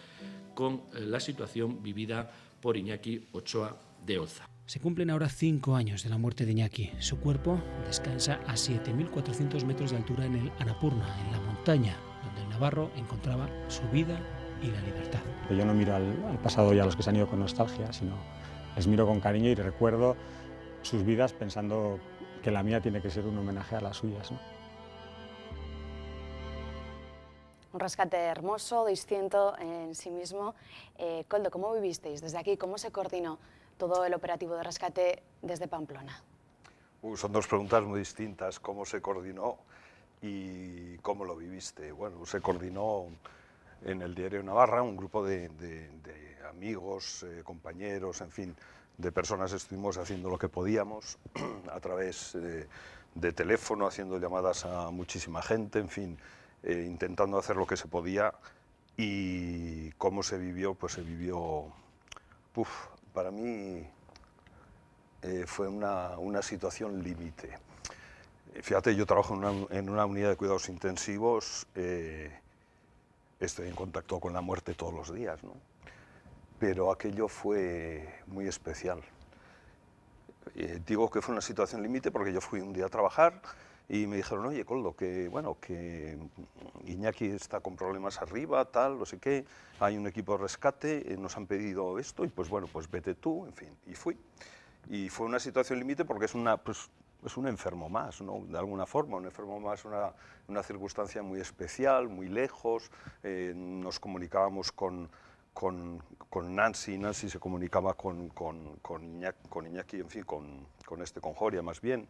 con la situación vivida por Iñaki Ochoa de Olza. Se cumplen ahora 5 años de la muerte de Iñaki. Su cuerpo descansa a 7.400 metros de altura en el Annapurna, en la montaña, donde el navarro encontraba su vida y la libertad. Yo no miro al pasado y a los que se han ido con nostalgia, sino les miro con cariño y recuerdo sus vidas pensando que la mía tiene que ser un homenaje a las suyas, ¿no? Un rescate hermoso, distinto en sí mismo. Koldo, ¿cómo vivisteis desde aquí? ¿Cómo se coordinó todo el operativo de rescate desde Pamplona? Son dos preguntas muy distintas. ¿Cómo se coordinó y cómo lo viviste? Bueno, se coordinó en el Diario Navarra, un grupo de amigos, compañeros, en fin, de personas. Estuvimos haciendo lo que podíamos a través de teléfono, haciendo llamadas a muchísima gente, en fin, intentando hacer lo que se podía. Y cómo se vivió, pues se vivió, para mí fue una situación límite. Fíjate, yo trabajo en una unidad de cuidados intensivos, estoy en contacto con la muerte todos los días, ¿no? Pero aquello fue muy especial. Digo que fue una situación límite porque yo fui un día a trabajar y me dijeron, oye, Koldo, que Iñaki está con problemas arriba, tal, no sé qué, hay un equipo de rescate, nos han pedido esto y pues bueno, pues vete tú, en fin, y fui. Y fue una situación límite porque es un enfermo más, ¿no? De alguna forma, un enfermo más, una circunstancia muy especial, muy lejos, nos comunicábamos con Nancy. Nancy se comunicaba con Iñaki, en fin, con Joria más bien.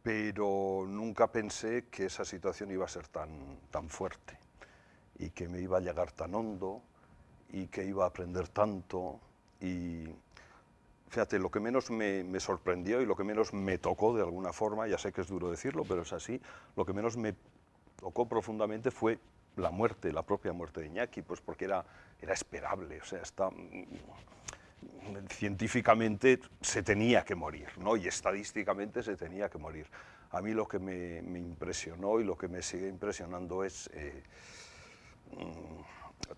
Pero nunca pensé que esa situación iba a ser tan fuerte y que me iba a llegar tan hondo y que iba a aprender tanto. Y fíjate, lo que menos me sorprendió y lo que menos me tocó de alguna forma, ya sé que es duro decirlo, pero es así, lo que menos me tocó profundamente fue la muerte, la propia muerte de Iñaki, pues porque era esperable, o sea, científicamente se tenía que morir, ¿no? Y estadísticamente se tenía que morir. A mí lo que me impresionó y lo que me sigue impresionando es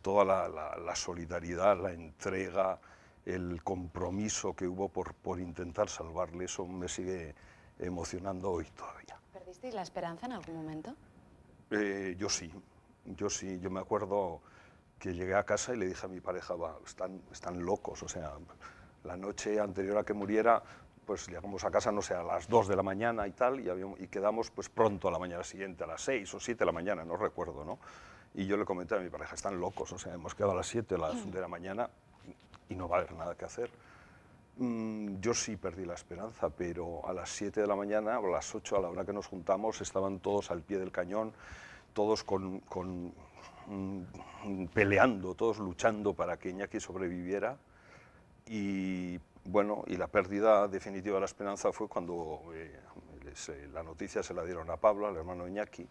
toda la solidaridad, la entrega, el compromiso que hubo por intentar salvarle. Eso me sigue emocionando hoy todavía. ¿Perdisteis la esperanza en algún momento? Yo sí. Yo me acuerdo que llegué a casa y le dije a mi pareja, están locos, o sea, la noche anterior a que muriera, pues llegamos a casa, no sé, a las 2 de la mañana y tal, y quedamos pues pronto a la mañana siguiente, a las 6 o 7 de la mañana, no recuerdo, ¿no? Y yo le comenté a mi pareja, están locos, o sea, hemos quedado a las 7 o las 1 de la mañana y no va a haber nada que hacer. Yo sí perdí la esperanza, pero a las 7 de la mañana, o a las 8, a la hora que nos juntamos, estaban todos al pie del cañón, todos peleando, todos luchando para que Iñaki sobreviviera. Y bueno, y la pérdida definitiva de la esperanza fue cuando la noticia se la dieron a Pablo, al hermano Iñaki,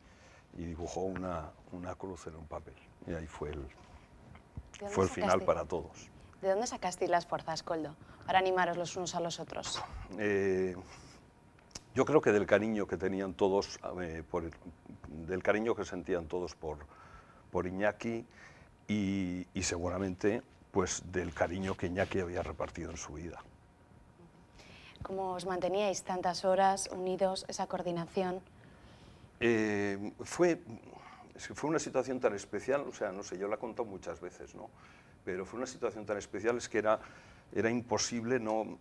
y dibujó una cruz en un papel. Y ahí fue el final para todos. ¿De dónde sacasteis las fuerzas, Koldo, para animaros los unos a los otros? Yo creo que del cariño que tenían todos, del cariño que sentían todos por Iñaki y seguramente pues del cariño que Iñaki había repartido en su vida. ¿Cómo os manteníais tantas horas unidos, esa coordinación? Fue una situación tan especial, o sea, no sé, yo la he contado muchas veces, ¿no? Pero fue una situación tan especial, es que era imposible no...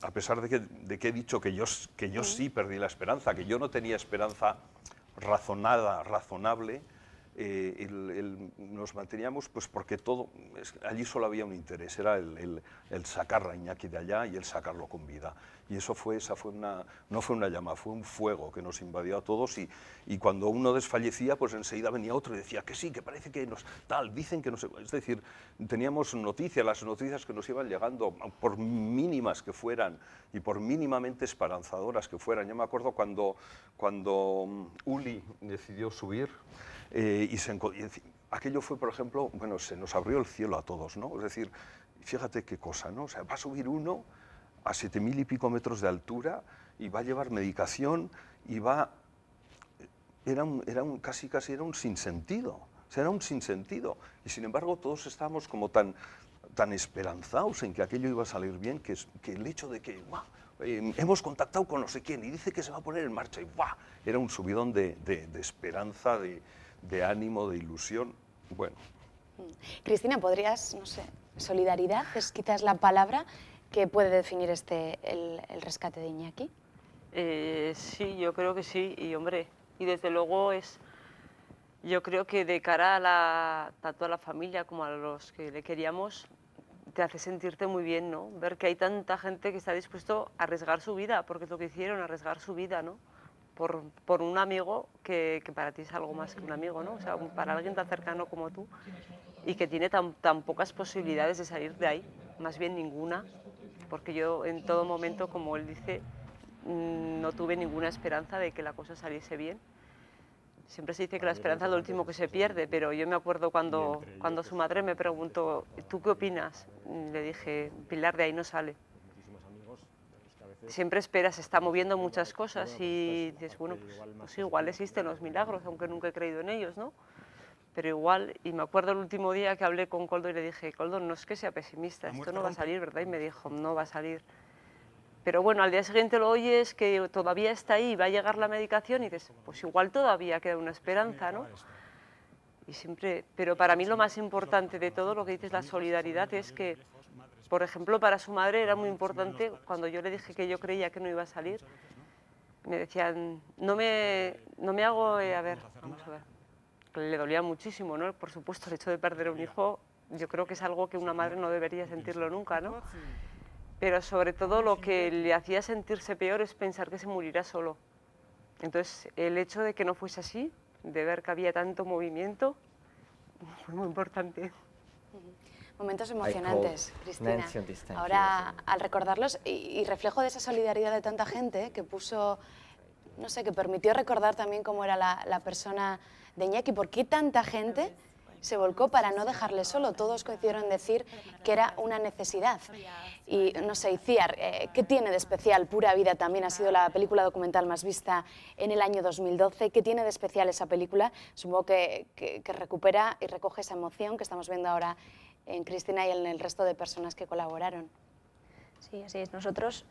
A pesar de que he dicho que yo sí perdí la esperanza, que yo no tenía esperanza razonable, nos manteníamos pues porque allí solo había un interés, era el sacar a Iñaki de allá y el sacarlo con vida. Y esa no fue una llama, fue un fuego que nos invadió a todos y cuando uno desfallecía, pues enseguida venía otro y decía que sí, que parece que dicen que no sé. Es decir, teníamos noticias, las noticias que nos iban llegando, por mínimas que fueran y por mínimamente esperanzadoras que fueran. Yo me acuerdo cuando Uli decidió subir, aquello fue, por ejemplo, bueno, se nos abrió el cielo a todos, ¿no? Es decir, fíjate qué cosa, ¿no? O sea, va a subir uno a 7.000 y pico metros de altura y va a llevar medicación y casi era un sinsentido, o sea, era un sinsentido. Y sin embargo todos estábamos como tan esperanzados en que aquello iba a salir bien, que el hecho de que hemos contactado con no sé quién y dice que se va a poner en marcha y era un subidón de esperanza, de ánimo, de ilusión. Bueno. Cristina, ¿podrías, no sé, solidaridad es quizás la palabra que puede definir el rescate de Iñaki? Sí, yo creo que sí, y hombre, y desde luego yo creo que de cara tanto a la familia como a los que le queríamos, te hace sentirte muy bien, ¿no? Ver que hay tanta gente que está dispuesto a arriesgar su vida, porque es lo que hicieron, arriesgar su vida, ¿no? Por un amigo que para ti es algo más que un amigo, ¿no? O sea, para alguien tan cercano como tú y que tiene tan pocas posibilidades de salir de ahí, más bien ninguna, porque yo en todo momento, como él dice, no tuve ninguna esperanza de que la cosa saliese bien. Siempre se dice que la esperanza es lo último que se pierde, pero yo me acuerdo cuando su madre me preguntó, ¿tú qué opinas? Le dije, Pilar, de ahí no sale. Siempre esperas, se está moviendo muchas cosas y dices, bueno, pues igual existen los milagros, aunque nunca he creído en ellos, ¿no? Pero igual, y me acuerdo el último día que hablé con Koldo y le dije, Koldo, no es que sea pesimista, esto no va a salir, ¿verdad? Y me dijo, no va a salir. Pero bueno, al día siguiente lo oyes que todavía está ahí, va a llegar la medicación y dices, pues igual todavía queda una esperanza, ¿no? Y siempre, pero para mí lo más importante de todo lo que dices, la solidaridad, es que, por ejemplo, para su madre era muy importante, cuando yo le dije que yo creía que no iba a salir, me decían, no me hago, a ver, vamos a ver, le dolía muchísimo, ¿no? Por supuesto, el hecho de perder a un hijo yo creo que es algo que una madre no debería sentirlo nunca, ¿no? Pero sobre todo lo que le hacía sentirse peor es pensar que se morirá solo. Entonces, el hecho de que no fuese así, de ver que había tanto movimiento, fue muy importante. Momentos emocionantes, Cristina. Ahora, al recordarlos, y reflejo de esa solidaridad de tanta gente que puso, no sé, que permitió recordar también cómo era la persona de Iñaki, por qué tanta gente se volcó para no dejarle solo. Todos coincidieron en decir que era una necesidad. Y no sé, Itziar, ¿qué tiene de especial Pura Vida? También ha sido la película documental más vista en el año 2012. ¿Qué tiene de especial esa película? Supongo que recupera y recoge esa emoción que estamos viendo ahora en Cristina y en el resto de personas que colaboraron. Sí, así es. Nosotros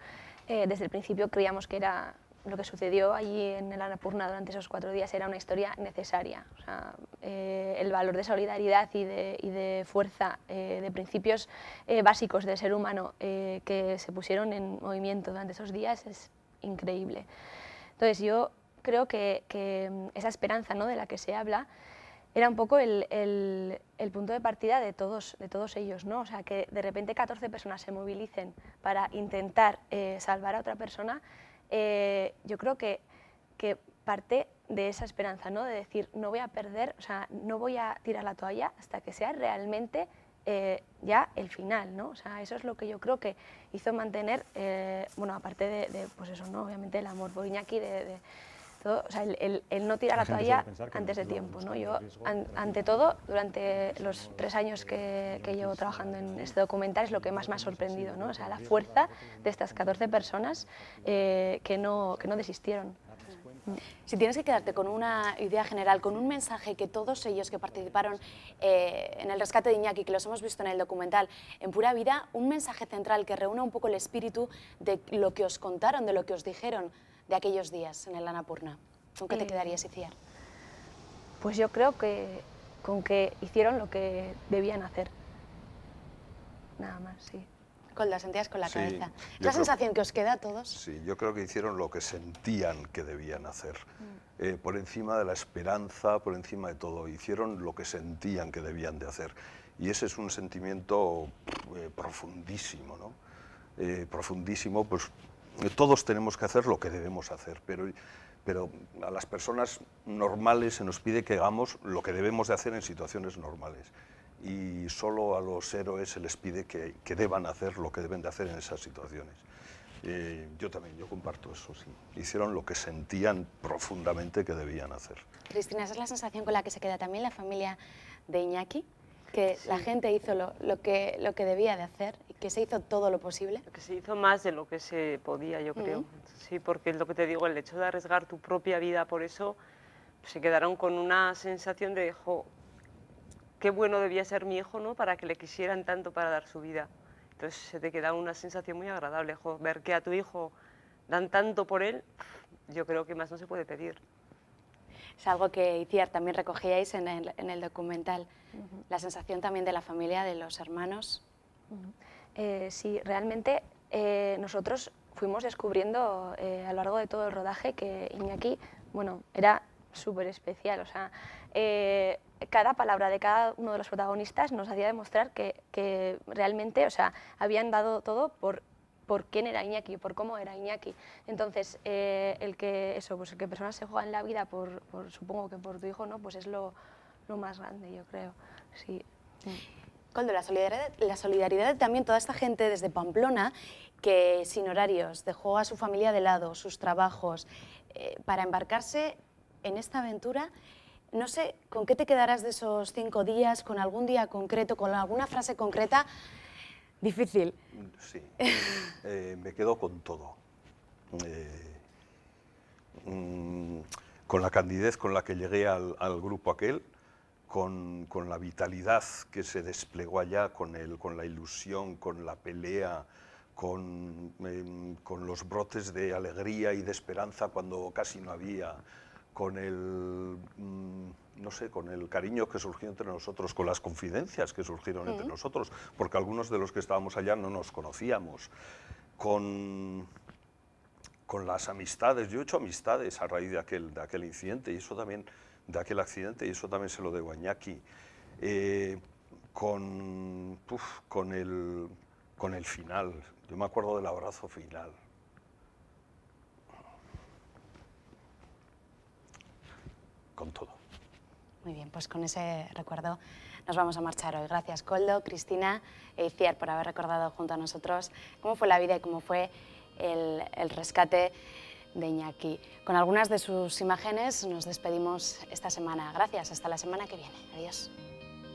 desde el principio creíamos que era lo que sucedió allí en el Annapurna durante esos 4 días era una historia necesaria. O sea, el valor de solidaridad y de fuerza, de principios básicos del ser humano que se pusieron en movimiento durante esos días es increíble. Entonces yo creo que esa esperanza, ¿no?, de la que se habla era un poco el punto de partida de todos ellos, ¿no? O sea, que de repente 14 personas se movilicen para intentar salvar a otra persona. Yo creo que parte de esa esperanza, ¿no?, de decir, no voy a perder, o sea, no voy a tirar la toalla hasta que sea realmente ya el final, ¿no? O sea, eso es lo que yo creo que hizo mantener, bueno, aparte de pues eso, ¿no?, obviamente el amor por Iñaki, todo, o sea, el no tirar la toalla antes de tiempo, ¿no? Yo, ante todo, durante los 3 años que llevo trabajando en este documental, es lo que más me ha sorprendido, ¿no? O sea, la fuerza de estas 14 personas que no desistieron. Si tienes que quedarte con una idea general, con un mensaje que todos ellos que participaron en el rescate de Iñaki, que los hemos visto en el documental, en Pura Vida, un mensaje central que reúna un poco el espíritu de lo que os contaron, de lo que os dijeron de aquellos días en el Annapurna. ¿Con qué te quedarías, Itziar? Pues yo creo que con que hicieron lo que debían hacer. Nada más, sí. Coldo, sentías con la cabeza. ¿Es la sensación que os queda a todos? Sí, yo creo que hicieron lo que sentían que debían hacer. Por encima de la esperanza, por encima de todo, hicieron lo que sentían que debían de hacer. Y ese es un sentimiento profundísimo, ¿no? Profundísimo, pues todos tenemos que hacer lo que debemos hacer, pero a las personas normales se nos pide que hagamos lo que debemos de hacer en situaciones normales. Y solo a los héroes se les pide que deban hacer lo que deben de hacer en esas situaciones. Yo comparto eso, sí. Hicieron lo que sentían profundamente que debían hacer. Cristina, ¿esa es la sensación con la que se queda también la familia de Iñaki? Que sí, la gente hizo lo que debía de hacer y que se hizo todo lo posible. Que se hizo más de lo que se podía, yo creo. Sí, porque es lo que te digo, el hecho de arriesgar tu propia vida por eso, se quedaron con una sensación de, jo, qué bueno debía ser mi hijo, ¿no?, para que le quisieran tanto para dar su vida. Entonces se te queda una sensación muy agradable, jo, ver que a tu hijo dan tanto por él, yo creo que más no se puede pedir. Es algo que, Itziar, también recogíais en el documental, la sensación también de la familia, de los hermanos. Sí, realmente nosotros fuimos descubriendo a lo largo de todo el rodaje que Iñaki, bueno, era súper especial, o sea, cada palabra de cada uno de los protagonistas nos hacía demostrar que realmente, o sea, habían dado todo por quién era Iñaki, por cómo era Iñaki. Entonces, el que personas se juegan la vida supongo que por tu hijo, ¿no?, pues es lo más grande, yo creo. Sí. Coldo, la solidaridad también, toda esta gente desde Pamplona que sin horarios dejó a su familia de lado, sus trabajos, para embarcarse en esta aventura. No sé, ¿con qué te quedarás de esos 5 días? ¿Con algún día concreto? ¿Con alguna frase concreta? Difícil. Sí, me quedo con todo. Con la candidez con la que llegué al grupo aquel, con la vitalidad que se desplegó allá, con la ilusión, con la pelea, con los brotes de alegría y de esperanza cuando casi no había, con no sé, con el cariño que surgió entre nosotros, con las confidencias que surgieron entre nosotros, porque algunos de los que estábamos allá no nos conocíamos, con las amistades. Yo he hecho amistades a raíz de aquel incidente y eso también, de aquel accidente, y eso también se lo debo a Iñaki. con el final. Yo me acuerdo del abrazo final. Con todo. Muy bien, pues con ese recuerdo nos vamos a marchar hoy. Gracias, Koldo, Cristina e Itziar, por haber recordado junto a nosotros cómo fue la vida y cómo fue el rescate de Iñaki. Con algunas de sus imágenes nos despedimos esta semana. Gracias, hasta la semana que viene. Adiós.